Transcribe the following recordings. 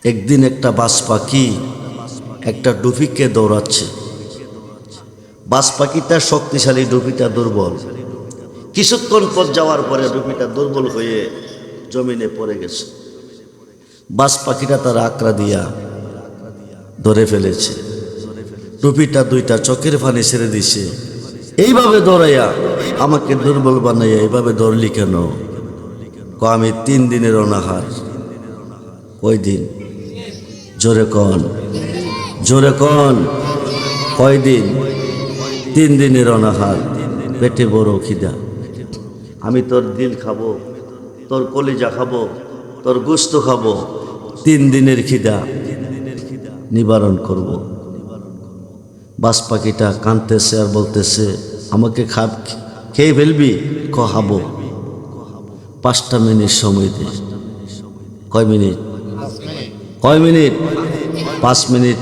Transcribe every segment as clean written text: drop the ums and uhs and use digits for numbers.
একদিন একটা বাজ পাখি একটা ডুফিকে দৌড়াচ্ছে। বাজ পাখিটা শক্তিশালী, ডুফিটা দুর্বল। কিছুক্ষণ পর যাওয়ার পরে ডুফিটা দুর্বল হয়ে জমিনে পড়ে গেছে। বাজ পাখিটা তার আকড়া দিয়া ধরে ফেলেছে। ডুফিটা দুইটা চোখের পানি ছেড়ে দিছে। এইভাবে দৌড়াইয়া আমাকে দুর্বল বানাইয়া এইভাবে দৌড়লি কেন? আমি 3 দিনের অনাহার। কয় দিন? জোরে কন, জোরে কন। কয় দিন? 3 দিনের অনাহার, পেটে বড় খিদা। আমি তোর দিল খাবো, তোর কলিজা খাবো, তোর গোশত খাবো। 3 দিনের খিদা নিবারণ করব। বাজ পাখিটা কাঁদতেছে আর বলতেছে, আমাকে খেয়ে ফেলবি? খাবো। 5টা মিনিট সময় দে। কয় মিনিট? কয় মিনিট? 5 মিনিট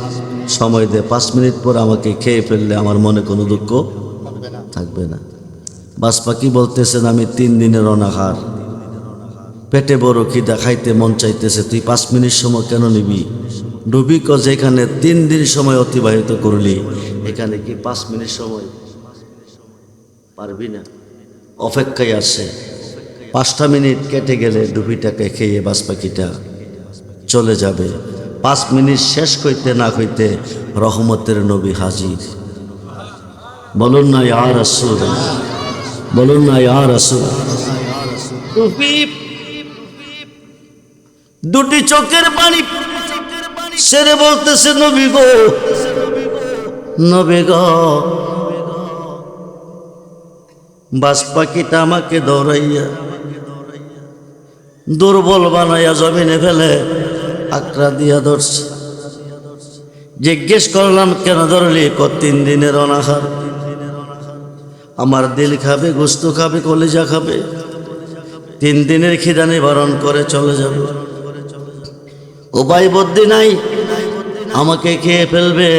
সময় দে। 5 মিনিট পর আমাকে খেয়ে ফেললে আমার মনে কোনো দুঃখ থাকবে না। বাজ পাখি বলতেছেন, আমি 3 দিনের অনাহার, পেটে বড় খিদা, খাইতে মন চাইতেছে, তুই 5 মিনিট সময় কেন নিবি? ডুবি যেখানে 3 দিন সময় অতিবাহিত করলি, এখানে কি 5 মিনিট সময় পারবি না? অপেক্ষায় আছে। 5টা মিনিট কেটে গেলে ডুবিটাকে খেয়ে বাজ পাখিটা চলে যাবে। 5 মিনিট শেষ হইতে না হইতে রহমতের নবী হাজির। বলুন না ইয়া রাসূলুল্লাহ, বলুন না ইয়া রাসূলুল্লাহ। ডুবি দুটি চোখের পানি ছেড়ে বলতেছে, নবী গো, নবী গো। বাজ পাখিটা আমাকে দৌড়াইয়া দুর্বল বানাইয়া জমিনে ফেলে আকড়া দিয়া ধরছে। জিজ্ঞেস করলাম, কেন ধরলি? 3 দিনের অনাহার। আমার দিল খাবে, গোশত খাবে, কলিজা খাবে। 3 দিনের খিদা নিবারণ করে চলে যাবে। উপায় বুদ্ধি নাই, আমাকে খেয়ে ফেলবে।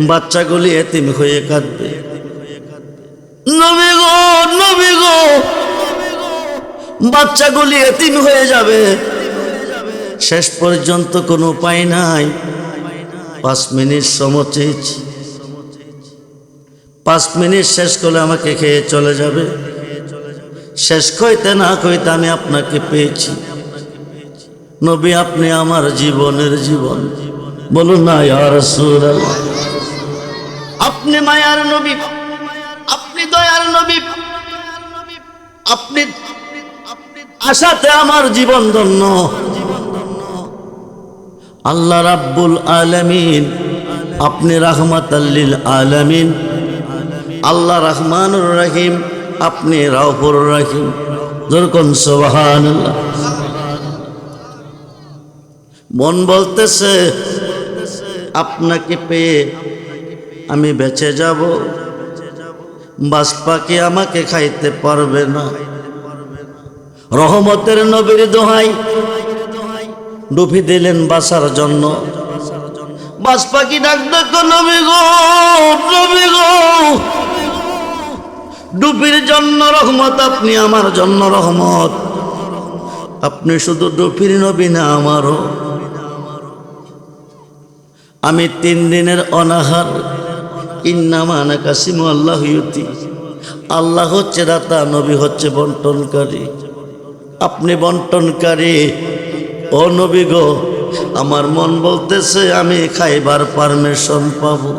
বাচ্চাগুলি এতিম হয়ে কাঁদবে। নবী গো, নবী গো, বাচ্চাগুলি এতিম হয়ে যাবে। শেষ পর্যন্ত কোনো উপায় নাই। 5 মিনিট সময় চেয়েছি। 5 মিনিট শেষ করলে আমাকে খেয়ে চলে যাবে। শেষ কইতে না কইতে আমি আপনাকে পেয়েছি। নবী, আপনি আমার জীবনের জীবন। বলুন না ইয়া রাসূলুল্লাহ। আপনি মায়ার নবী, আপনি দয়ার নবী, আপনি আশাতে আমার জীবন ধন্য। আল্লাহ রাব্বুল আলামিন, আপনি রাহমাতাল লিল আলামিন। আল্লাহ রহমানুর রহিম, আপনি রাউফুর রহিম। যেরকম সুবহানাল্লাহ। মন বলতেছে, আপনাকে পেয়ে আমি বেঁচে যাব। বাজ পাখি আমাকে খাইতে পারবে না। রহমতের নবীর দোহাই, ডুবি দিলেন বাঁচার জন্য। বাজ পাখি ডাক ডাক, নবী গো, নবী গো, ডুবির জন্য রহমত, আপনি আমার জন্য রহমত। আপনি শুধু ডুবির নবী না, আমারও। আমি 3 দিনের অনাহার। ইন্নামা আনা কাসিমু আল্লাহু ইউতি। আল্লাহ হচ্ছে দাতা, নবী হচ্ছে বন্টনকারী। আপনি বন্টনকারী। ও নবী গো, আমার মন বলতেছে আমি খাইবার পারমিশন পাবো।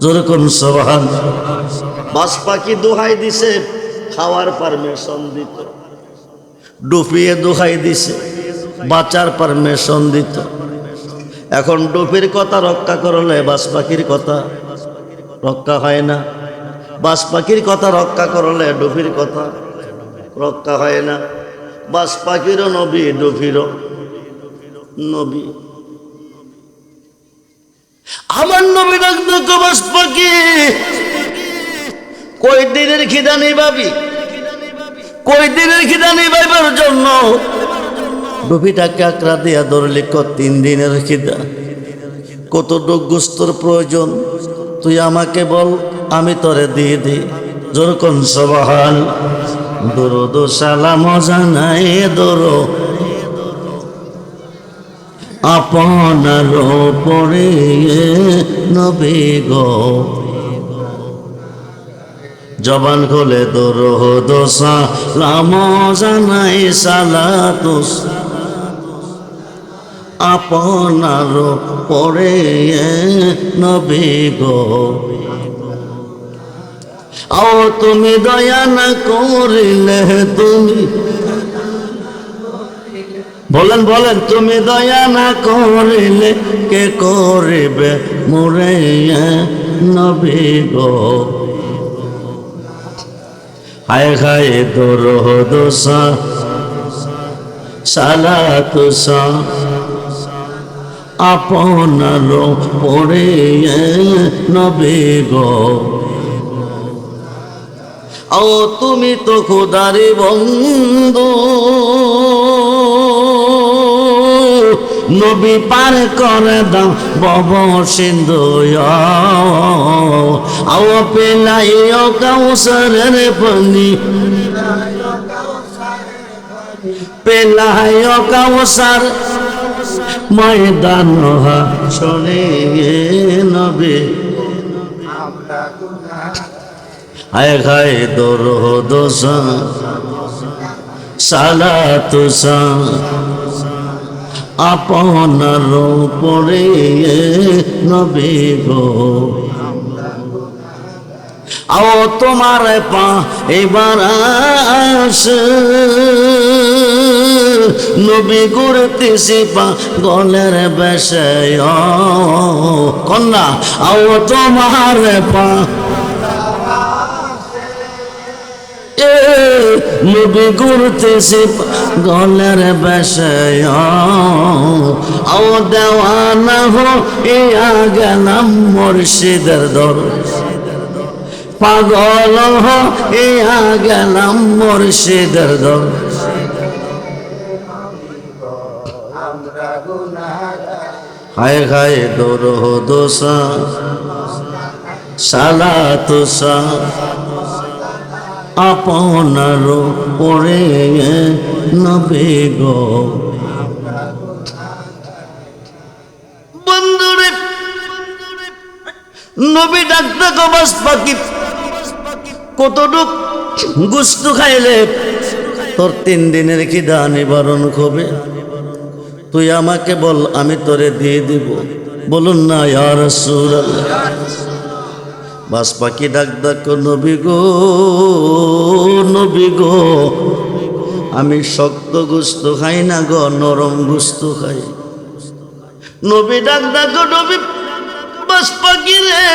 যেরকম সুবহানাল্লাহ। বাজ পাখি দোহাই দিছে, খাওয়ার পারমিশন দিত। ডুবিয়ে দোহাই দিছে, বাঁচার পারমিশন দিত। এখন ডুবির কথা রক্ষা করলে বাজ পাখির কথা রক্ষা হয় না। বাজ পাখির কথা রক্ষা করলে ডুবির কথা রক্ষা হয় না। বাজ পাখিরও নবী, ডুবিরও নবী। আমার নবী ডাক ডাক, বাজ পাখি, কই দিনের খিদা নিবাবি? কই দিনের খিদা নিবাইবার জন্য ডুবিটাকে আকড়া দিয়া ধরলি? 3 দিনের খিদা। কতটুক গোশতের প্রয়োজন তুই আমাকে বল, আমি তোরে দিয়ে দিই। যেরকম সুবহানাল্লাহ। দরুদ সালাম জানাই দরুদ আপনার পরে নবী গো জবান খোলে দরুদ সালাম জানাই সালাতুস আপনার পরে নবী গো ও তুমি দয়া না করিলে তুমি বলেন বলেন তুমি দয়া না করিলে কে করিবে মোরে নবী গো হায় হায় দরুদ সালাতু আপনার পরে নবী গো ও তুমি তো খোদারি বন্ধু নবী পার করে দাও বব সিন্ধু আও পেলাইও কাউসারের পানি পেলাইও কাউসার ময়দান শোনে নবী হায় হায় দরুদ সালাতু আপনার পরে নবী গো আও তোমার পা এবার আসে নবী ঘুরতেছি পা গলের বেশে কন্যা আও তোমার পা নবী ঘুরতেছি গলের বেশে আও দেওয়ানা হো ইয়া গেলাম মুর্শিদের দর পাগল হো ইয়া গেলাম মুর্শিদের দর হায় হায় দরুদ সালাতু আপনার পরে নবী গো বন্ধুরে নবী ডাকতে গবাস পাখি কতটুক গুস্তু খাইলে তোর 3 দিনের খিদা নিবারণ হবে তুই আমাকে বল আমি তোরে দিয়ে দিব বলুন না ইয়া রাসূলুল্লাহ বাস পাখি ডাক ডাক নবী গো আমি শক্ত গোস্ত খাই না গো নরম গোস্ত খাই নবী ডাক ডাক নবী বাস পাখি রে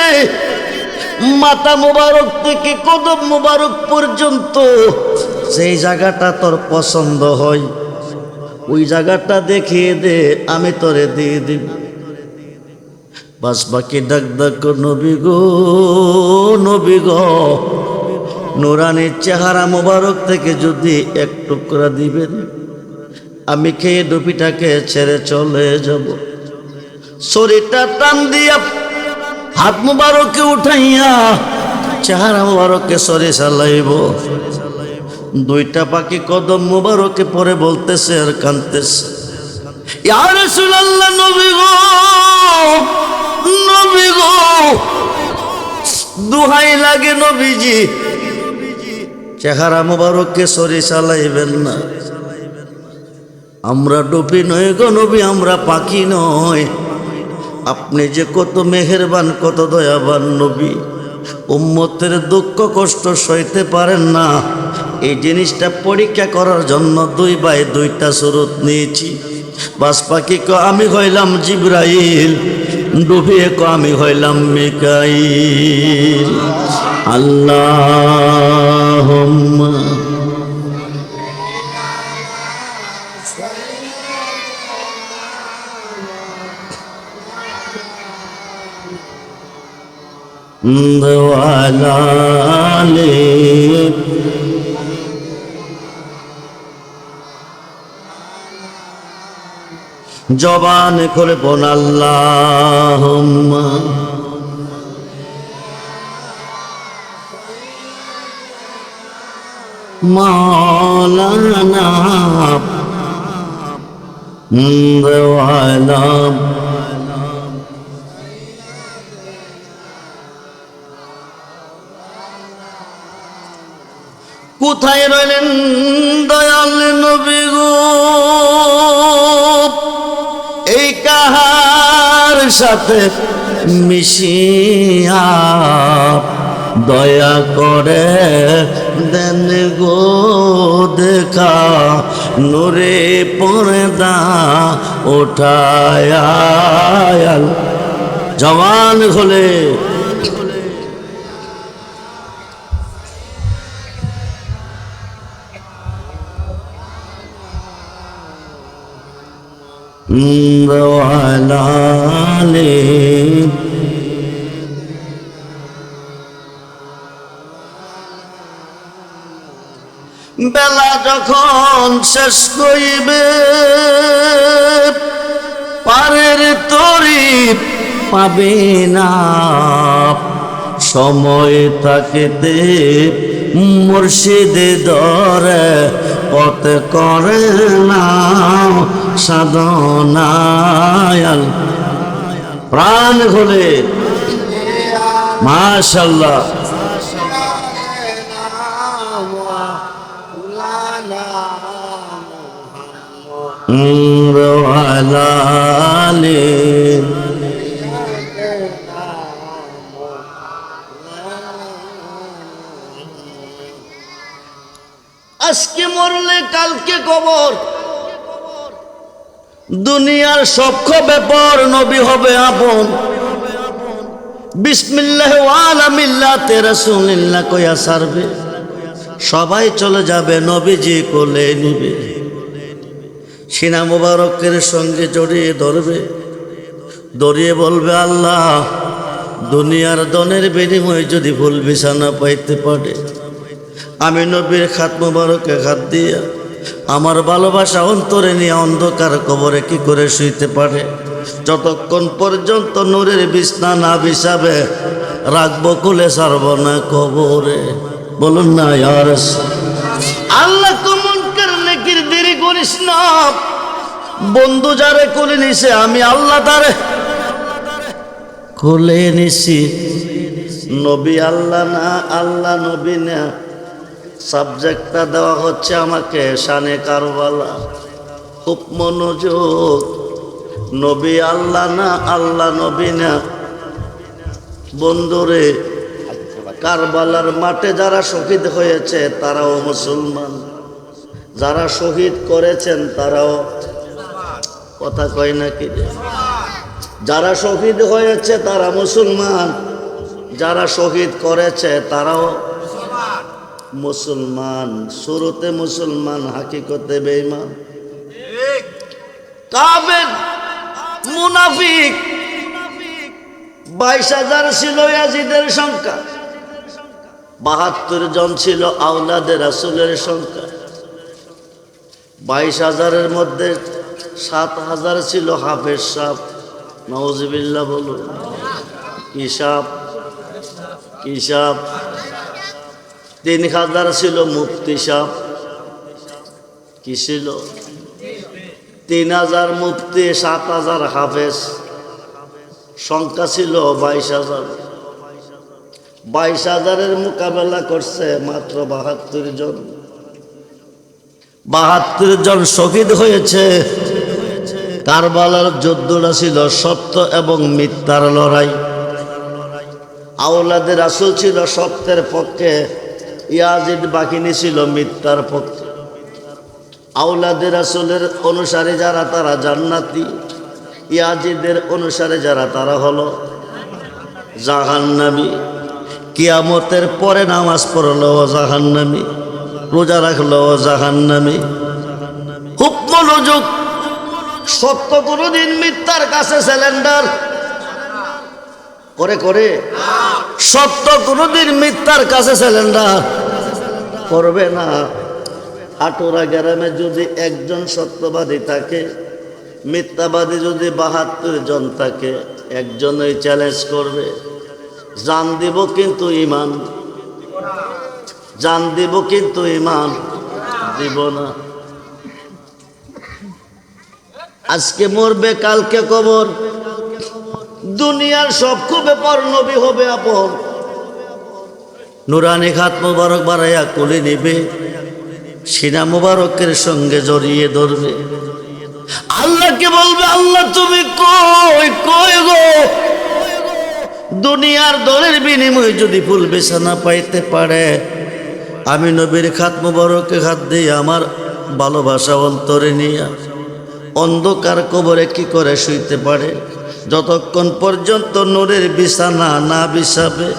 মাথা মোবারক থেকে কদম মোবারক পর্যন্ত সেই জায়গাটা তোর পছন্দ হয় ওই জায়গাটা দেখিয়ে দে আমি তোরে দিয়ে দিব বাস বাকি ডাক ডাক নবী গো নুরানির চেহারা মোবারক থেকে যদি এক টুকরা দিবেন আমি খেয়ে ডুপিটাকে ছেড়ে চলে যাব শরীরটা টান দিয়া হাত মোবারকে উঠাইয়া চেহারা মোবারকে সরে চালাইব 2টা পাখি কদম মোবারকে পরে বলতেছে আর কাঁদতেছে ইয়া রাসূলুল্লাহ নবী গো দুহাই লাগে নবীজি চেহারা মোবারককে সরে চালাইবেন না আমরা ডুবি নয় গো নবী আমরা পাখি নয় আপনি যে কত মেহেরবান কত দয়াবান নবী উম্মতের দুঃখ কষ্ট সইতে পারেন না এই জিনিসটা পরীক্ষা করার জন্য 2 ভাই 2টা সুরত নিয়েছি বাস পাখি কো আমি হইলাম জিবরাইল ডুবিয়ে কো আমি হইলাম মিকাইল আল্লাহুম্মা ওয়ালালে জবান খুলে বল আল্লাহুম্মা মাওলানা দেওয়ানা কোথায় রইলেন দয়াল নবী গো, এই কাহার সাথে মিশিয়া দয়া করে দেন গো দেখা, নূরে পর্দা ওঠায় জওয়ান হলে বেলা যখন শেষ করিবে পারের তরি পাবে না, সময় থাকিতে মুর্শিদে ধরে পথ করে না সাধনায় প্রাণ হলে মাশাআল্লাহ আজকে মরলে কালকে কবর, দুনিয়ার সব ব্যাপার নবী হবে আপন। বিসমিল্লাহ ওয়ালা মিল্লাতে রাসূলিল্লাহ কয়া সারবে, সবাই চলে যাবে নবীজি কোলে নিবে, সিনা মুবারকের সঙ্গে জড়িয়ে ধরবে, ধরিয়ে বলবে আল্লাহ দুনিয়ার দনের বিনিময়ে যদি ভুল বিছানা পাইতে পারে, আমি নবীর খাত মুবারকে হাত দিয়া আমার ভালোবাসা অন্তরে নিয়ে অন্ধকার কবরে কি করে শুইতে পারে? যতক্ষণ পর্যন্ত নূরের বিছনা না বিছাবে রাখবো কুলে ছাড়ব না কবরে। বলুন না ইয়া রাসূল। আল্লাহ কমন করলে কি দেরি করিস না, বন্ধু যারে কোলে নিছে আমি আল্লাহ তারে কোলে নিছি। নবী আল্লাহ না আল্লাহ নবী না, সাবজেক্টটা দেওয়া হচ্ছে আমাকে শানে কারবালা। খুব মনোযোগ, নবী আল্লাহ না আল্লাহ নবী না। বন্ধুরে কারবালার মাঠে যারা শহীদ হয়েছে তারাও মুসলমান, যারা শহীদ করেছেন তারাও, কথা কয় নাকি? যারা শহীদ হয়েছে তারা মুসলমান, যারা শহীদ করেছে তারাও মুসলমান। শুরুতে মুসলমান, হাকিকতে বেঈমান, কাফের মুনাফিক। 22,000 ছিল ইয়াজিদের সংখ্যা, 72 জন ছিল আওলাদে রাসূলের সংখ্যা। 22,000-এর মধ্যে 7,000 ছিল হাফেজ সাহেব, নাউজুবিল্লাহ বলুন। কি সাহেব? কি সাহেব? 3,000 ছিল মুফতি সাহেব। কি ছিল? 3,000 মুফতি, 7,000 হাফেজ, সংখ্যা ছিল 22,000। 22,000-এর মোকাবেলা করছে মাত্র 72 জন। 72 জন শহীদ হয়েছে। কারবালার যুদ্ধটা ছিল সত্য এবং মিথ্যার লড়াই। আওলাদে রাসূল ছিল সত্যের পক্ষে, ইয়াজিদ বাহিনী ছিল মিথ্যার পক্ষে। আওলাদে রাসূলের অনুসারী যারা তারা জান্নাতি, ইয়াজিদের অনুসারী যারা তারা হলো জাহান্নামী। কিয়ামতের পরে নামাজ পড়লো জাহান্নামী, রোজা রাখলো জাহান্নামী। খুব মনোযোগ, সত্য কোনোদিন মিথ্যার কাছে সিলিন্ডার করে করে, সত্য কোনোদিন মিথ্যার কাছে সিলিন্ডার করবে না। হাটুরা গ্রামে যদি একজন সত্যবাদী থাকে, মিথ্যাবাদী যদি 72 জন থাকে, একজনই চ্যালেঞ্জ করবে, জান দিব কিন্তু ইমান, জান দিব কিন্তু ইমান দিব না। আজকে মরবে কালকে কবর, দুনিয়ার সব ব্যাপার নবী হবে আপন। নুরানি হাত মোবারক বাড়াইয়া কোলে নেবে, সিনা মোবারকের সঙ্গে জড়িয়ে ধরবে, আল্লাহকে বলবে আল্লাহ তুমি কই কই গো। দুনিয়ার দলের বিনিময়ে যদি ফুল বিছানা পাইতে পারে, আমি নবীর খাত মোবারকে হাত দিয়ে আমার ভালোবাসা অন্তরে নিয়ে অন্ধকার কবরে কি করে শুইতে পারে? যতক্ষণ পর্যন্ত নূরের বিছানা না বিছাবে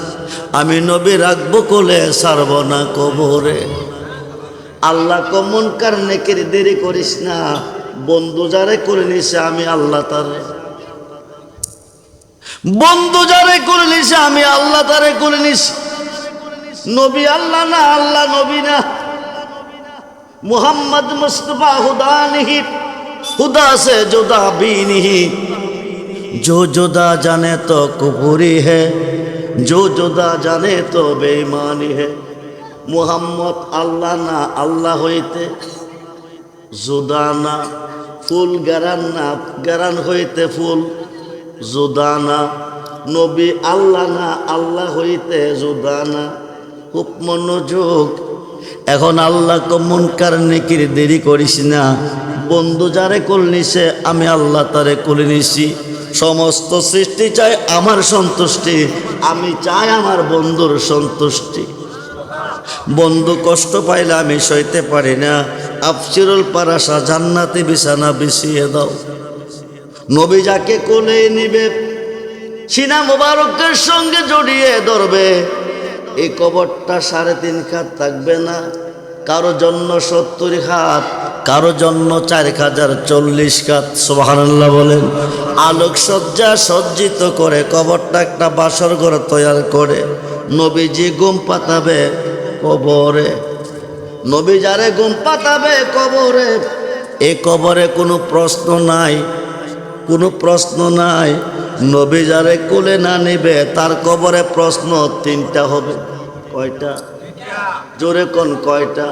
আমি নবী রাখবো কোলে, ছাড়ব না কবরে। আল্লাহ কমন কার নেকের দেরি করিস না, বন্ধু যারে করে নিছে আমি আল্লাহ তারে, বন্ধু যারে করে নিছে আমি আল্লাহ তারে করে নিছি। নবী আল্লাহ না, আল্লাহ নবী না। মুহাম্মদ মুস্তফা খুদা नहीं, खुदा से जुदा भी नहीं, जो जुदा जाने तो कुफरी है, जो जुदा जाने तो बेईमानी है। মুহাম্মদ আল্লাহ না, আল্লাহ হইতে জুদা না, ফুল গারান না, গারান হইতে ফুল জুদা না। নবী আল্লাহ না, আল্লাহ হইতে জুদা না। খুব মনোযোগ। এখন আল্লাহ কমন কার নেকির দেরি করিস না, বন্ধু যারে কোল নিছে আমি আল্লাহ তারে কোলে নিছি। সমস্ত সৃষ্টি চাই আমার সন্তুষ্টি, আমি চাই আমার বন্ধুর সন্তুষ্টি। বন্ধু কষ্ট পাইলে আমি সইতে পারি না, আফসিরুল পারাসা জান্নাতি বিছানা বিছিয়ে দাও। নবী যাকে কোলে নিবে, সিনা মোবারকের সঙ্গে জড়িয়ে ধরবে, এই কবরটা 3.5 হাত থাকবে না, কারো জন্য 70 হাত, কারো জন্য 4040 হাত। সুবহানাল্লাহ বলেন। আলোকসজ্জা সজ্জিত করে কবরটা একটা বাসর ঘর তৈরি করে নবীজি ঘুম পাতাবে কবরে। নবী যারে ঘুম পাতাবে কবরে, এ কবরে কোনো প্রশ্ন নাই, কোনো প্রশ্ন নাই। নবী যারে কোলে না নেবে তার কবরে প্রশ্ন 3টা হবে। কয়টা? জোরে কোন কয়টা?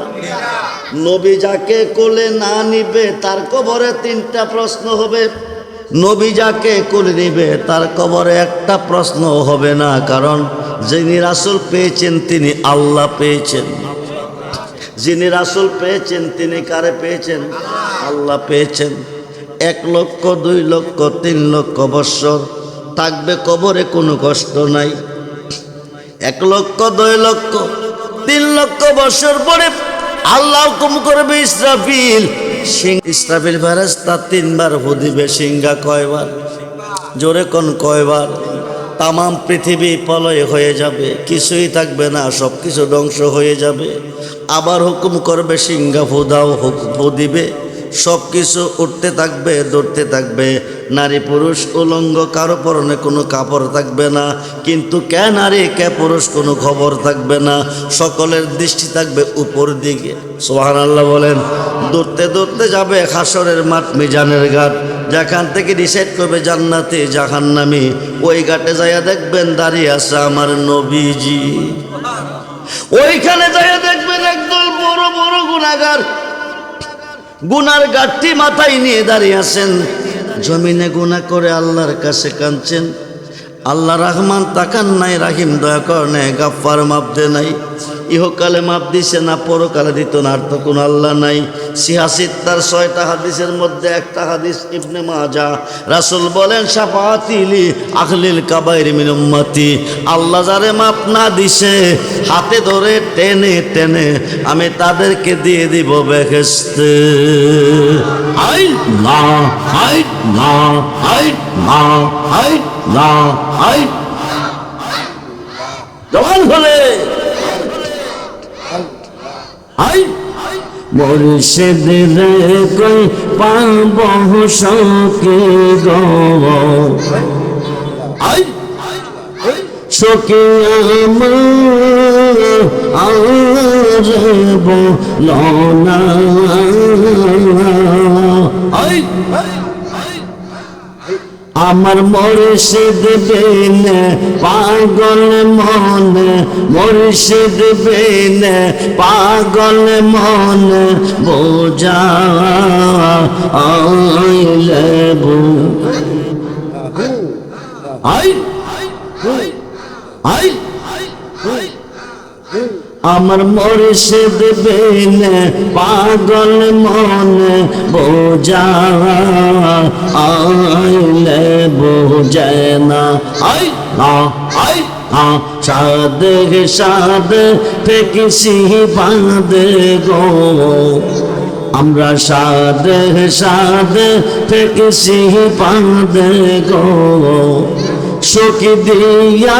নবী যাকে কোলে না নিবে তার কবরে 3টা প্রশ্ন হবে। নবী যাকে কোলে নিবে তার কবরে একটা প্রশ্ন হবে না, কারণ যিনি রাসূল পেয়েছেন তিনি আল্লাহ পেয়েছেন। যিনি রাসূল পেয়েছেন তিনি কারে পেয়েছেন? আল্লাহ পেয়েছেন। 1 লক্ষ 2 লক্ষ 3 লক্ষ বৎসর থাকবে কবরে, কোনো কষ্ট নাই। 1 লক্ষ 2 লক্ষ 3 লক্ষ বৎসর পরে আল্লাহ হুকুম করবে ইসরাফিল, ইসরাফিল ফেরেশতা 3 বার ফু দিবে। সিংহা কয়বার? জোরে কোন কয়বার? তাম পৃথিবী প্রলয় হয়ে যাবে, কিছুই থাকবে না, সব কিছু ধ্বংস হয়ে যাবে। আবার হুকুম করবে সিংহা ফু দাও, ফু দিবে, সব কিছু উঠতে থাকবে, দৌড়তে থাকবে। নারী পুরুষ উলঙ্গ, কারো পরনে কোনো কাপড় থাকবে না, কিন্তু কে নারী কে পুরুষ কোনো খবর থাকবে না। সকলের দৃষ্টি থাকবে উপর দিকে। সুবহানাল্লাহ বলেন। দৌড়তে দৌড়তে যাবে হাসরের মাঠ, মিজানের ঘাট, যেখান থেকে ডিসাইড করবে জান্নাতি জাহান্নামী। ওই ঘাটে যাইয়া দেখবেন দাঁড়িয়ে আছে আমার নবীজি। ওইখানে যাইয়া দেখবেন একদল বড় বড় গুনাহগার, গুনার গাঠটি মাথায় নিয়ে দাঁড়িয়ে আছেন। জমিনে গুনাহ করে আল্লাহর কাছে কাঁদছেন। আল্লাহ রহমান তাকান নাই, রাহিম দয়া কর নাই, গাফফার মাপ দে নাই। ইহকালে মাপ দিছে না, পরকালে দিত না, আর তো কোনো আল্লাহ নাই। সিহাসিত্তার 6টা হাদিসের মধ্যে একটা হাদিস ইবনে মাজাহ, রাসূল বলেন শাফাআতিলি আহলিল কাবাইর মিন উম্মতি। আল্লাহ যারে মাপ না দিছে হাতে ধরে টেনে টেনে আমি তাদেরকে দিয়ে দিব বেহেশতে। আই না আই না আই না আই না আই জবান হলে আই মুর্শিদ রে কই পাব সখী গো, আই সখী আমার আরে বলনা। আই আমার মুর্শিদ বিন পাগল মন, মুর্শিদ বিন পাগল মন বোঝাইলে আই আই আমার মুর্শিদ বিন পাগল মন বোঝাইলে বোঝে না। আই না আই সাদ সাদ ফেকিসি বাঁধে গো, আমরা সাদ সাদ ফেকিসি বাঁধে গো, শোকে দিয়া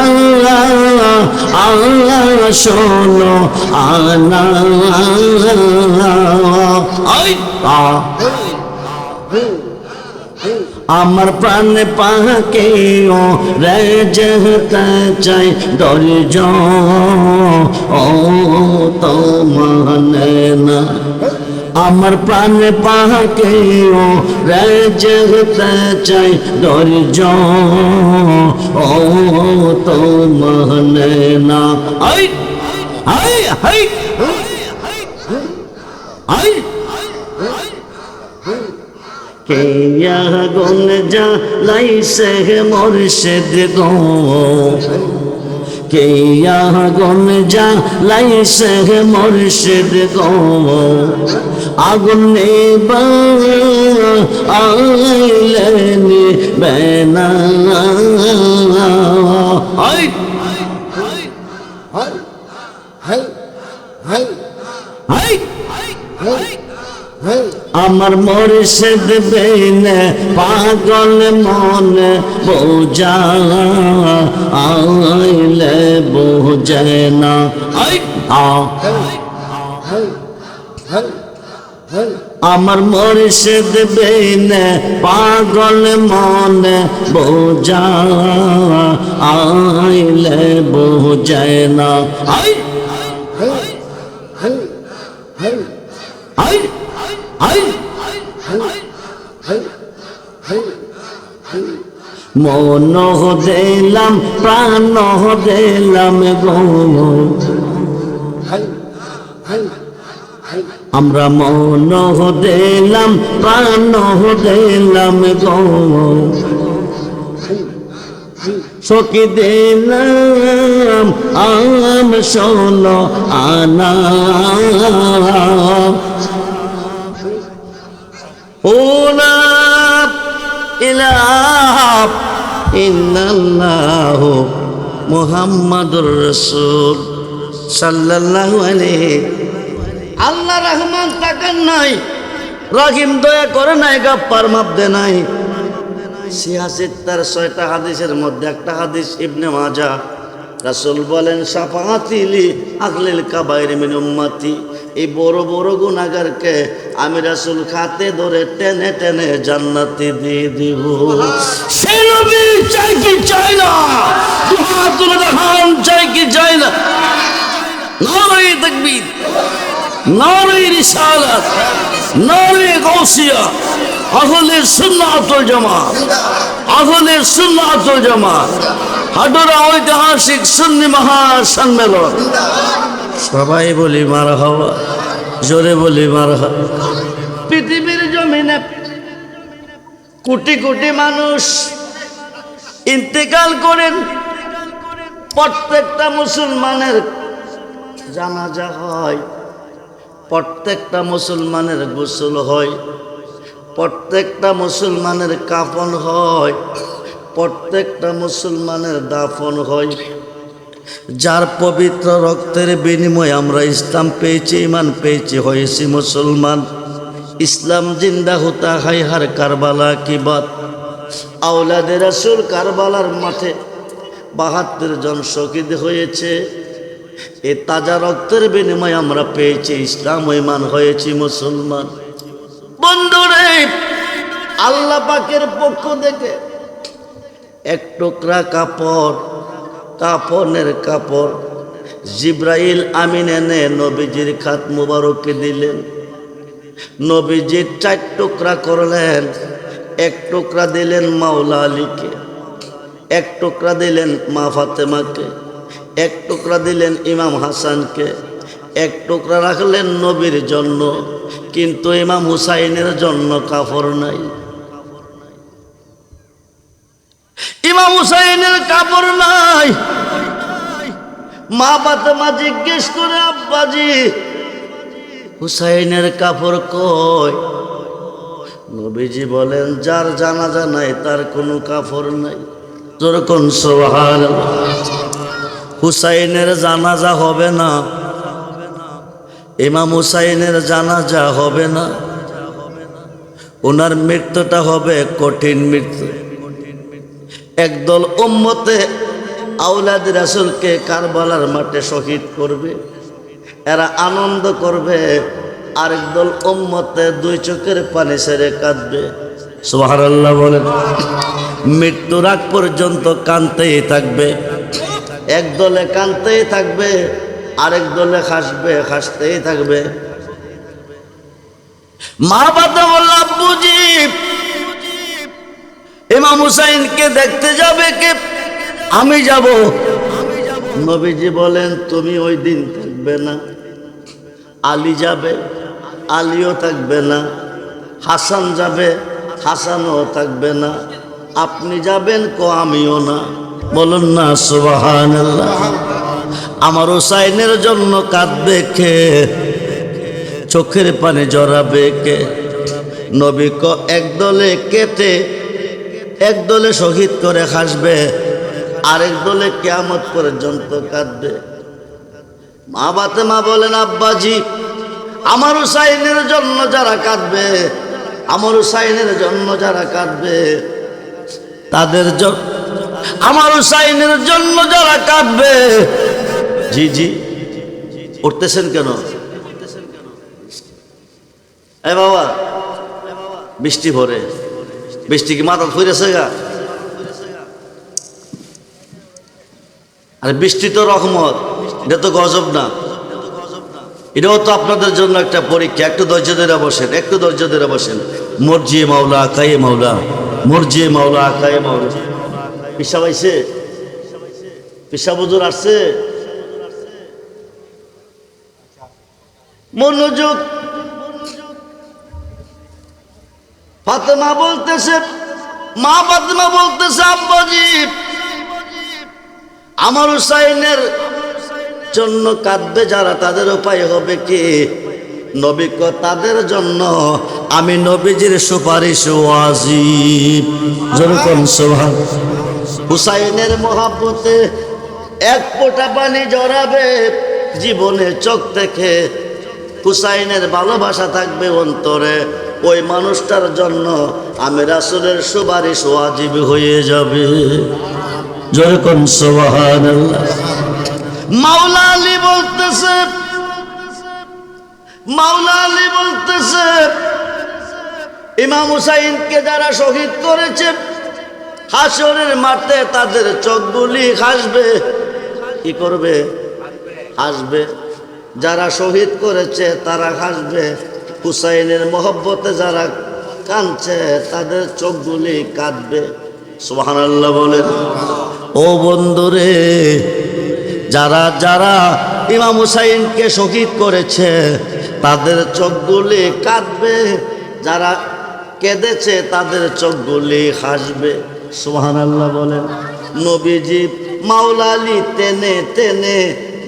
আল্লাহ শোনো আনা। আমার প্রাণ পাকে ও রেজতে চাই ধৈর্য ও তো মানে না। আমার প্রাণ পাকে ও রেজতে চাই ধৈর্য ও তো মানে না। I I I I K আগুন জ্বালাইছে মুর্শিদ গো, কে আগুন জ্বালাইছে মুর্শিদ গো, আগুন নিবাইলে নিবে না। আই আই আমার মুর্শিদ বিন পাগল মন বোঝাইলে বোঝে না। আমার মুর্শিদ বিন পাগল মন বোঝাইলে বোঝে না। আই আই আই মন দিলাম প্রাণ দিলাম গো, আমরা মন দিলাম প্রাণ দিলাম গো, সখী দিলাম আম শোনো আনা। লা ইলাহা ইল্লাল্লাহু মুহাম্মাদুর রাসূল সাল্লাল্লাহু আলাইহি। আল্লাহ রহমান তাকান নাই, রহিম দয়া করে নাই, গাফফার মাপ দে নাই। তার ৬টা হাদিসের মধ্যে একটা হাদিস ইবনে মাজাহ, রাসূল বলেন শাফাআতিলি আহলিল কাবায়ের মিন উম্মতি, এই বড় বড় গুনাহগারকে আমি রাসূল খাতে ধরে টেনে টেনে জান্নাতে দিয়ে দিব। সে নবী চাই কি চাই না, দুহাত তুলে দেখান চাই কি চাই না। নারে তাকবীর, নারে রিসালাত, নারে গাউসিয়া, আহলে সুন্নাত ওয়াল জামাত, আহলে সুন্নাত ওয়াল জামাত, হাডোরা ঐতিহাসিক সুন্নি মহাসম্মেলন। সবাই বলি মারহাবা, জোরে বলি মারহাবা। পৃথিবীর জমিনে কোটি কোটি মানুষ ইন্তেকাল করেন, প্রত্যেকটা মুসলমানের জানাজা হয়, প্রত্যেকটা মুসলমানের গোসল হয়, প্রত্যেকটা মুসলমানের কাফন হয়, প্রত্যেকটা মুসলমানের দাফন হয়। যার পবিত্র রক্তের বিনিময়ে আমরা ইসলাম পেয়েছি, ঈমান পেয়েছি, হয়েছি মুসলমান। ইসলাম জিন্দা হতা হাই হার কারবালা কি বাত। আওলাদে রাসূল কারবালার মাঠে ৭২ জন শহীদ হয়েছে। এই তাজা রক্তের বিনিময়ে আমরা পেয়েছি ইসলাম, ঈমান, হয়েছি মুসলমান। বন্ধুরে, আল্লাহ পাকের পক্ষ থেকে এক টুকরা কাপড়, কাফনের কাপড় জিব্রাইল আমিন এনে নবীজির খাত মুবারককে দিলেন। নবীজি ৪ টুকরা করলেন, এক টুকরা দিলেন মাওলা আলীকে, এক টুকরা দিলেন মা ফাতেমাকে, এক টুকরা দিলেন ইমাম হাসানকে, এক টুকরা রাখলেন নবীর জন্য, কিন্তু ইমাম হুসাইনের জন্য কাপড় নাই। ইমাম হুসাইনের কাপড় নাই। মা ফাতেমা জিজ্ঞেস করে, আব্বাজি হুসাইনের কাপড় কই? নবীজি বলেন, যার জানাজা নাই তার কোনো কাপড় নাই। যখন সুবহানাল্লাহ, হুসাইনের জানাজা হবে না, ইমাম হুসাইনের জানাজা হবে না, ওনার মৃত্যুটা হবে কঠিন মৃত্যু। একদল উম্মতে আওলাদ রাসূলকে কারবালার মাঠে শহীদ করবে, এরা আনন্দ করবে, আরেক দল উম্মতে দুই চোখের পানি ছেড়ে কাঁদবে। সুবহানাল্লাহ বলেন। মৃত্যুর আগ পর্যন্ত কাঁদতেই থাকবে। এক দলে কাঁদতেই থাকবে, আরেক দলে হাসবে, হাসতেই থাকবে। মা বাবা বলল, আব্বুজি ইমাম হুসাইনকে দেখতে যাবে কে? আমি যাব। নবীজি বলেন, তুমি ওই দিন থাকবে না, আলী যাবে, আলীও থাকবে না, হাসান যাবে, হাসানও থাকবে না, আপনি যাবেন কো আমিও না। বলুন না সুবহানাল্লাহ। আমার হুসাইনের জন্য কাঁদবে কে? চোখের পানি জড়াবে কে? নবী ক একদলে কেটে একদলে শহীদ করে হাসবে, আরেক দলে কিয়ামত পর্যন্ত কাঁদবে। মা ফাতেমা বলেন, আব্বাজি আমার হুসাইনের জন্য যারা কাঁদবে, আমার হুসাইনের জন্য যারা কাঁদবে, তাদের জন্য, আমার হুসাইনের জন্য যারা কাঁদবে। জি জি, উঠতেছেন কেন? এ বাবা, বৃষ্টি ভরে, বৃষ্টি কি মাথা ফুরেছে গা? আরে বৃষ্টি তো রহমত, এটা তো গজব না। এটাও তো আপনাদের জন্য একটা পরীক্ষা। একটু ধৈর্য ধরে বসেন, একটু ধৈর্য ধরে বসেন। মর্জি মাওলা আকায়ে মাওলা, মর্জি মাওলা আকায়ে মাওলা। পিসা পাইছে, পিসা বুজুর আসছে। মনোযোগ। ফাতেমা বলতেছে, মা ফাতেমা বলতেছে, আব্বাজি আমার হুসাইনের জন্য কাঁদবে যারা, তাদের উপায় হবে কি? নবী ক তাদের জন্য আমি নবীজির সুপারিশ ওয়াজিব। যেরকম সুবহানাল্লাহ। হুসাইনের মহব্বতে এক ফোঁটা পানি জড়াবে জীবনে চোখ থেকে, হুসাইনের ভালোবাসা থাকবে অন্তরে, ওই মানুষটার জন্য আমি রাসূলের সুপারিশ ওয়াজিব হয়ে যাবে। যেরকম সুবহানাল্লাহ। মাওলা আলী বলতেছে, মাওলা আলী বলতেছে, ইমাম হুসাইনকে যারা শহীদ করেছে হাসরের মাঠে তাদের চোখগুলি হাসবে। কি করবে? হাসবে। যারা শহীদ করেছে তারা হাসবে, হুসাইনের মহব্বতে যারা কাঁদছে তাদের চোখগুলি কাঁদবে। সুবহানাল্লাহ বলেন। ও বন্ধুরে, যারা যারা ইমাম হুসাইনকে শহীদ করেছে তাদের চোখগুলি কাঁদবে, যারা কেঁদেছে তাদের চোখগুলি হাসবে। সুবহানাল্লাহ বলেন। নবীজি মাওলা আলী টেনে টেনে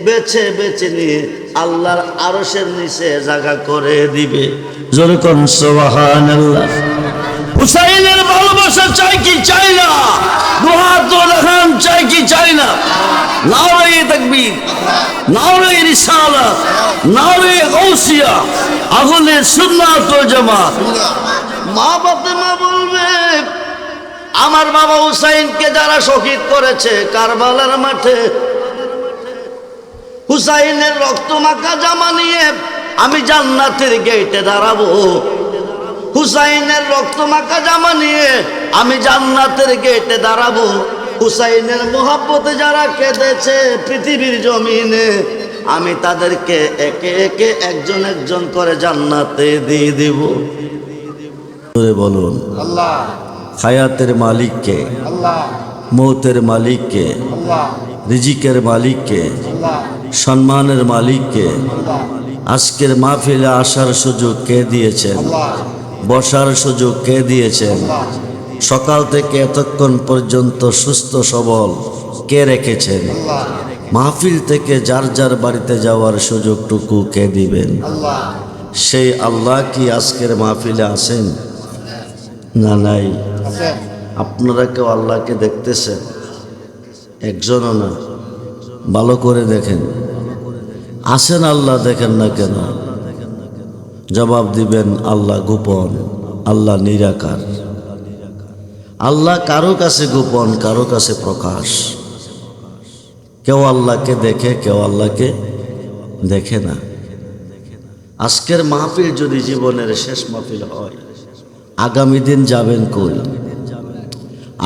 বেছে বেছে নিয়ে আল্লাহর আরশের নিচে জায়গা করে দিবে। যেরকম সুবহানাল্লাহ। হুসাইনের ভালোবাসা চাই কি চাই না? দুহাত দেখান, চাই কি চাই না? নারে তাকবীর, নারে রিসালাত, নারে গাউসিয়া, আহলে সুন্নাত ওয়াল জামাত। মা ফাতেমা বলবে, আমার বাবা হুসাইনকে যারা শহীদ করেছে কারবালার মাঠে, হুসাইনের রক্ত মাখা জামা নিয়ে আমি জান্নাতের গেটে দাঁড়াবো। হুসাইনের রক্ত মাখা জামা নিয়ে আমি জান্নাতের গেটে দাঁড়াবো। হুসাইনের মহব্বতে যারা কেঁদেছে পৃথিবীর জমিনে, আমি তাদেরকে একে একে একজন একজন করে জান্নাতে দিয়ে দিব। জোরে বলুন আল্লাহ। হায়াতের মালিক কে? আল্লাহ। মৌতের মালিক কে? আল্লাহ। রিজিকের মালিক কে? আল্লাহ। সম্মানের মালিক কে? আল্লাহ। আজকের মাহফিলে আসার সুযোগ কে দিয়েছেন? আল্লাহ। বসার সুযোগ কে দিয়েছেন? আল্লাহ। সকাল থেকে এতক্ষণ পর্যন্ত সুস্থ সবল কে রেখেছেন? আল্লাহ। মাহফিল থেকে যার যার বাড়িতে যাওয়ার সুযোগটুকু কে দিবেন? আল্লাহ। সেই আল্লাহ কি আজকের মাহফিলে আছেন না নাই? আছেন। আপনারা কেউ আল্লাহকে দেখতেছেন? একজনও না। ভালো করে দেখেন, আছেন আল্লাহ, দেখেন না কেন? জবাব দিবেন আল্লাহ গোপন, আল্লাহ নিরাকার। আল্লাহ কারো কাছে গোপন, কারো কাছে প্রকাশ। কেউ আল্লাহকে দেখে, কেউ আল্লাহকে দেখে না। আজকের মাহফিল যদি জীবনের শেষ মাহফিল হয়, আগামী দিন যাবেন কই?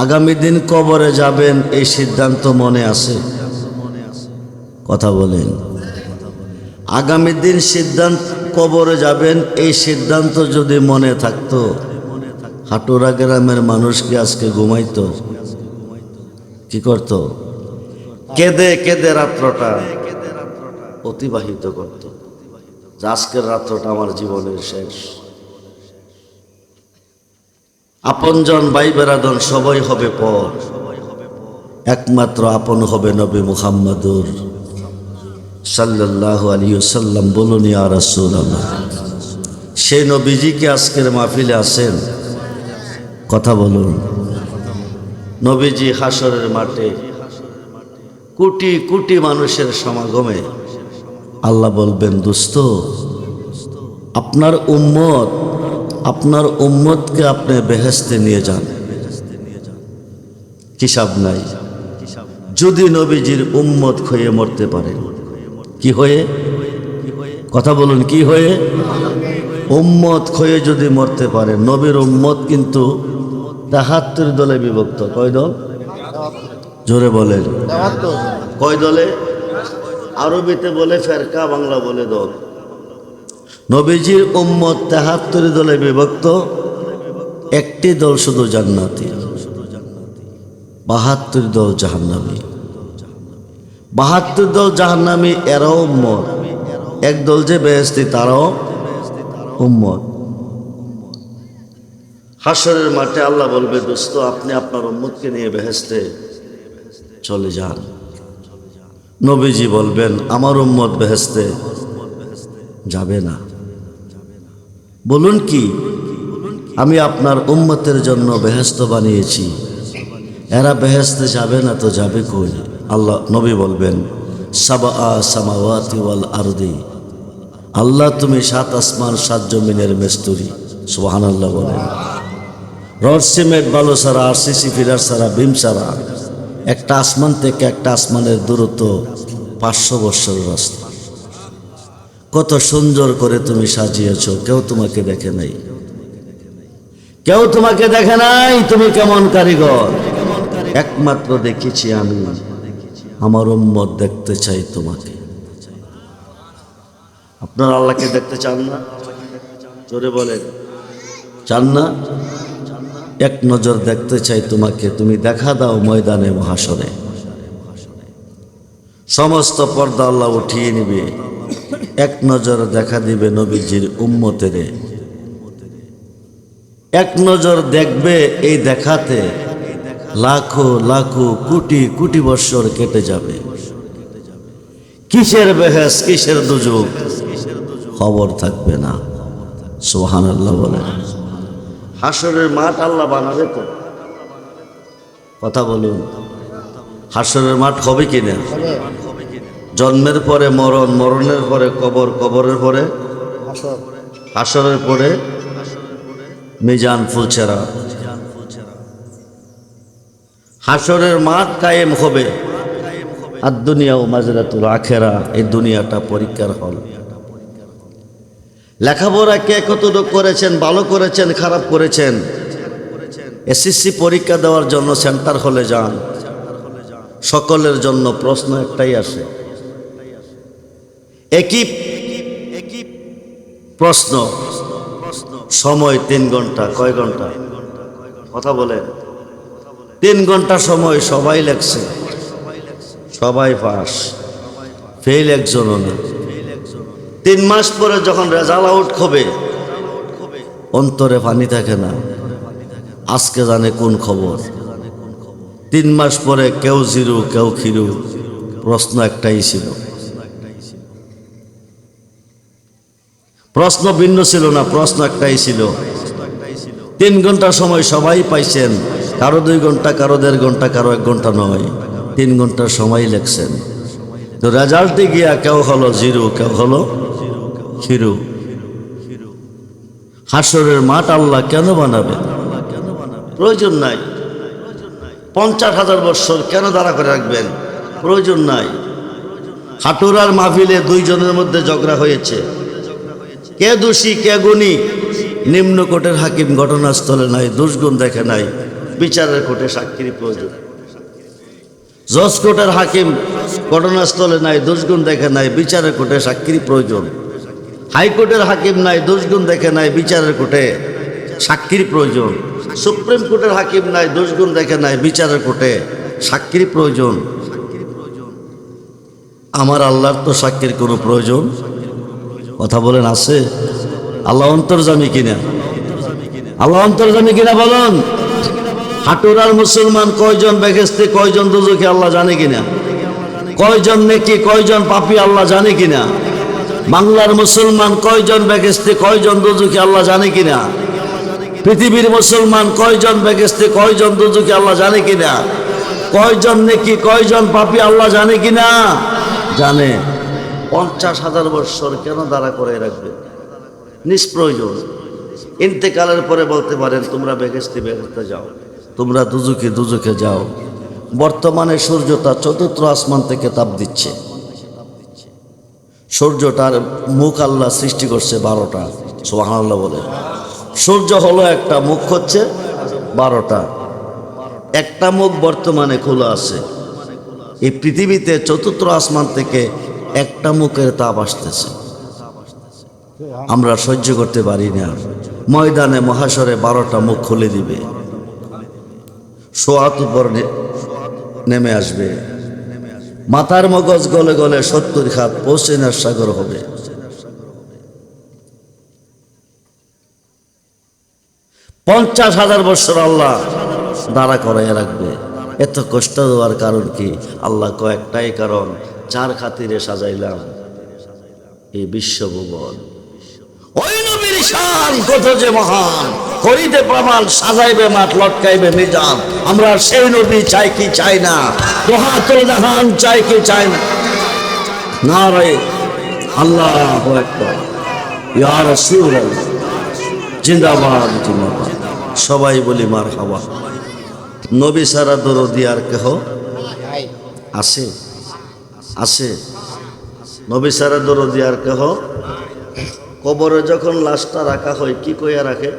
আগামী দিন কবরে যাবেন এই সিদ্ধান্ত মনে আছে? কথা বলেন। আগামী দিন সিদ্ধান্ত কবরে যাবেন এই সিদ্ধান্ত যদি মনে থাকতো, হাটুরা গ্রামের মানুষ কি আজকে ঘুমাইতো? কি করত? কেঁদে কেঁদে রাত্রটা অতিবাহিত করত। আজকের রাত্রটা আমার জীবনের শেষ। আপনজন ভাই বেরাদন সবাই হবে পর, একমাত্র আপন হবে নবী মুহাম্মদুর সাল্লাল্লাহু আলাইহি ওয়াসাল্লাম। বলুন ইয়া রাসূলুল্লাহ। সেই নবীজিকে আজকের মাহফিলে আছেন? কথা বলুন। নবীজি হাসরের মাঠে কোটি কোটি মানুষের সমাগমে আল্লাহ বলবেন, দোস্ত আপনার উম্মতকে আপনি বেহেশতে নিয়ে যান, হিসাব নাই। যদি নবীজির উম্মত হয়ে মরতে পারেন, কি হয়ে? কথা বলুন, কি হয়ে? উম্মত হয়ে যদি মরতে পারেন। নবীর উম্মত কিন্তু ৭৩ দলে বিভক্ত। কয় দল? জোরে বলেন। কয় দলে? আরবিতে বলে ফেরকা, বাংলা বলে দল। নবীজির উম্মত ৭৩ দলে বিভক্ত, একটি দল শুধু জান্নাতি, ৭২ দল জাহান্নামী। ৭২ দল জাহান্নামী, এরাও উম্মত। এক দল যে বেহেশতি, তারাও উম্মত। হাসরের মাঠে আল্লাহ বলবে, দোস্ত আপনি আপনার উম্মতকে নিয়ে বেহেশতে চলে যান। নবীজি বলবেন, আমার উম্মত বেহেশতে যাবে না। বলুন কি? আমি আপনার উম্মতের জন্য বেহেশত বানিয়েছি, এরা বেহেশতে যাবে না তো যাবে কই? আল্লাহ নবী বলবেন, সাবা সামাওয়াতি ওয়াল আরদি। আল্লাহ তুমি ৭ আসমান ৭ জমিনের মেস্তুরি। সুবহানাল্লাহ বলেন। রড সিমেন্ট বালু ছাড়া, আরসিসি ফিলার ছাড়া, বিম ছাড়া একটা আসমান থেকে একটা আসমানের দূরত্ব ৫০০ বৎসরের রাস্তা। কত সুন্দর করে তুমি সাজিয়েছ, কেউ তোমাকে দেখে নাই, কেউ তোমাকে দেখে নাই। তুমি কেমন কারিগর? একমাত্র দেখেছি আমি, আমার উম্মত দেখতে চাই তোমাকে। আপনারা আল্লাহকে দেখতে চান না? জোরে বলেন, চান না? এক নজর দেখতে চাই তোমাকে, তুমি দেখা দাও ময়দানে মহাশরে। সমস্ত পর্দা আল্লাহ উঠিয়ে নিবে, এক নজর দেখা দিবে নবীজির উম্মতেরে। এক নজর দেখবে, এই দেখাতে লাখো লাখো কোটি কোটি বৎসর কেটে যাবে। কিসের বেহেশ, কিসের দুজক, খবর থাকবে না। সুবহানাল্লাহ বলেন। হাসরের মাঠ আল্লাহ বানাবে তো? কথা বলুন। হাসরের মাঠ হবে কিনা? জন্মের পরে মরণ, মরণের পরে কবর, কবরের পরে হাসরের পরে মিজান ফুলছেরা। হাসরের মাঠ কায়েম হবে। আর দুনিয়া ও মাজরাতুল আখেরা, এই দুনিয়াটা পরীক্ষার হল। লেখাপড়া কে কতটুকু করেছেন, ভালো করেছেন, খারাপ করেছেন, এসএসসি পরীক্ষা দেওয়ার জন্য সেন্টার হলে যান, সকলের জন্য প্রশ্ন একটাই আসে, একই প্রশ্ন। সময় 3 ঘন্টা। কয় ঘন্টা? কথা বলেন। 3 ঘন্টা সময় সবাই লেখছে, সবাই পাস, ফেল একজনও না। 3 মাস পরে যখন রেজাল্ট আউট হবে, অন্তরে পানি থাকে না, আজকে জানে কোন খবর। 3 মাস পরে কেউ জিরো কেউ খিরু, প্রশ্ন একটাই ছিল। প্রশ্ন ভিন্ন ছিল না, প্রশ্ন একটাই ছিল। 3 ঘন্টা সময় সবাই পাইছেন, কারো 2 ঘন্টা, কারো 1.5 ঘন্টা, কারো 1 ঘন্টা নয়, 3 ঘন্টার সময় লেখছেন। তো রেজাল্টে গিয়া কেউ হলো জিরো, কেউ হলো হিরো। হাসরের মাঠ আল্লাহ কেন বানাবেন? প্রয়োজন নাই। 50,000 বছর কেন দাঁড়া করে রাখবেন? প্রয়োজন নাই। হাটুরার মাহফিলে 2 জনের মধ্যে ঝগড়া হয়েছে, কে দোষী কে গুণী? নিম্ন কোর্টের হাকিম ঘটনাস্থলে নাই, দোষগুণ দেখে নাই, বিচারের কোর্টে সাক্ষীর প্রয়োজন। জজ কোর্টের হাকিম ঘটনাস্থলে নাই, দোষগুণ দেখে নাই, বিচারের কোর্টে সাক্ষীর প্রয়োজন। হাইকোর্টের হাকিম নাই, দোষগুণ দেখে নাই, বিচারের কোর্টে সাক্ষীর প্রয়োজন। সুপ্রিম কোর্টের হাকিম নাই, দোষগুণ দেখে নাই, বিচারের কোর্টে সাক্ষীর প্রয়োজন। আমার আল্লাহর তো সাক্ষীর কোনো প্রয়োজন? কথা বলেন, আছে? আল্লাহ অন্তর্যামী কিনা? আল্লাহ অন্তর্যামী কিনা বলুন? হাটুরার মুসলমান কয়জন বেহেশতে, কয়জন দুজখে আল্লাহ জানে কিনা? কয়জন নেকি, কয়জন পাপী আল্লাহ জানে কিনা? বাংলার মুসলমান কয়জন বেহেশতে, কয়জন দুজখে আল্লাহ জানে কিনা? পৃথিবীর মুসলমান কয়জন বেহেশতে, কয়জন দুজখে আল্লাহ জানে কিনা? কয়জন নেকি, কয়জন পাপী আল্লাহ জানে কিনা? জানে। 50,000 বছর কেন দাঁড়া করে রাখবে? নিষ্প্রয়োজন। ইন্তেকালের পরে বলতে পারেন তোমরা বেহেশতে বেহেশতে যাও, তোমরা দুজখে দুজখে যাও। বর্তমানে সূর্যটা 4th আসমান থেকে তাপ দিচ্ছে। সূর্যটার মুখ আল্লাহ সৃষ্টি করছে 12টা। সুবহানাল্লাহ বলে। সূর্য হলো একটা, মুখ হচ্ছে 12টা। একটা মুখ বর্তমানে খোলা আছে। এই পৃথিবীতে 4th আসমান থেকে একটা মুখের তাপ আসতেছে, আমরা সহ্য করতে পারি না। ময়দানে মহাশরে 12টা মুখ খুলে দিবে, সোয়াত উপর নেমে আসবে, মাথার মগজ গলে গলে 70 হাত পৌঁছে নেওয়ার সাগর হবে। পঞ্চাশ হাজার বছর আল্লাহ দাঁড়া করাইয়া রাখবে। এত কষ্ট দেওয়ার কারণ কি? আল্লাহ কয়েকটাই কারণ, যার খাতিরে সাজাইলাম এই বিশ্বভুবন। ওই নবীর শান কত যে মহান, করিতে প্রমাণ সাজাইবে মাঠ, লটকাইবে মিজান। আমরা সেই নবী চাই কি চাই না? দোহাতুল জাহান চাই কি চাই না? নারে আল্লাহু আকবার, ইয়া রাসূলুল্লাহ, জিন্দাবাদ জিন্দাবাদ। সবাই বলি মারহাবা। নবী সারা দরদি আর কেহ আছে? আছে? নবী সারা দরদি আর কেহ? কবরে যখন লাশটা রাখা হয় কি কইয়া রাখে?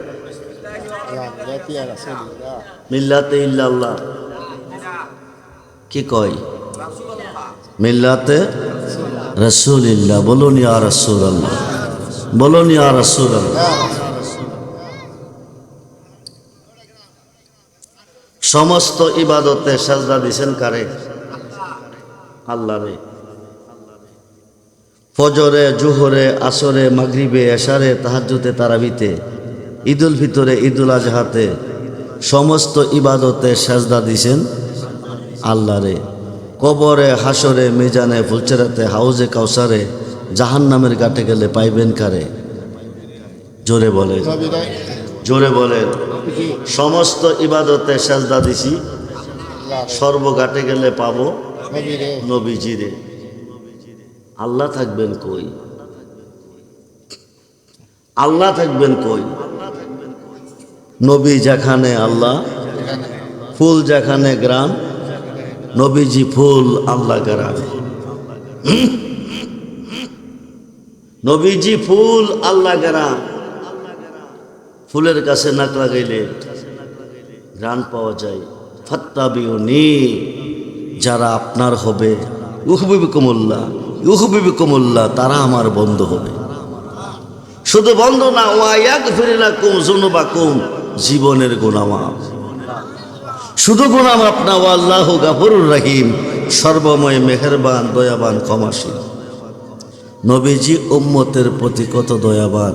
মিল্লাতে ইল্লাল্লাহ। কি কয়? মিল্লাতে রাসূলুল্লাহ। বলুন ইয়া রাসূলুল্লাহ, বলুন ইয়া রাসূলুল্লাহ। সমস্ত ইবাদতে সাজদা দিছেন কারে? আল্লাহরে। ফজরে, জোহরে, আসরে, মাগরিবে, এশারে, তাহাজ্জুদে, তারাবিতে, ঈদুল ফিতরে, ঈদুল আজহাতে, সমস্ত ইবাদতে সাজদা দিছেন আল্লাহরে। কবরে, হাসরে, মিজানে, ফুলচেরাতে, হাউজে কাউসারে, জাহান্নামের ঘাটে গেলে পাইবেন কারে? জোরে বলেন, জোরে বলেন। সমস্ত ইবাদতে সাজদা দিছি, সর্বঘাটে গেলে পাবো নবীজিরে। আল্লাহ থাকবেন কই? আল্লাহ থাকবেন কই? নবী যেখানে আল্লাহ, ফুল যেখানে গ্রাম, নবীজি ফুল, আল্লাহ গ্রাম। নবীজি ফুল, আল্লাহ গ্রাম। ফুলের কাছে নাক লাগাইলে ঘ্রাণ পাওয়া যায়। ফাত্তাবিউনি, যারা আপনার হবে, উহবিবিকুমুল্লাহ, উহবিবিকুমুল্লাহ, তারা আমার বন্ধু হবে। শুধু বন্ধ না, ওয়ায়াগফির লাকুম যুনুবাকুম, জীবনের গুনাহ মাফ। শুধু গুনাহ মাফ না, আল্লাহু গাফুরুর রহিম, সর্বময় মেহেরবান দয়াবান ক্ষমাশীল। নবীজি উম্মতের প্রতি কত দয়াবান।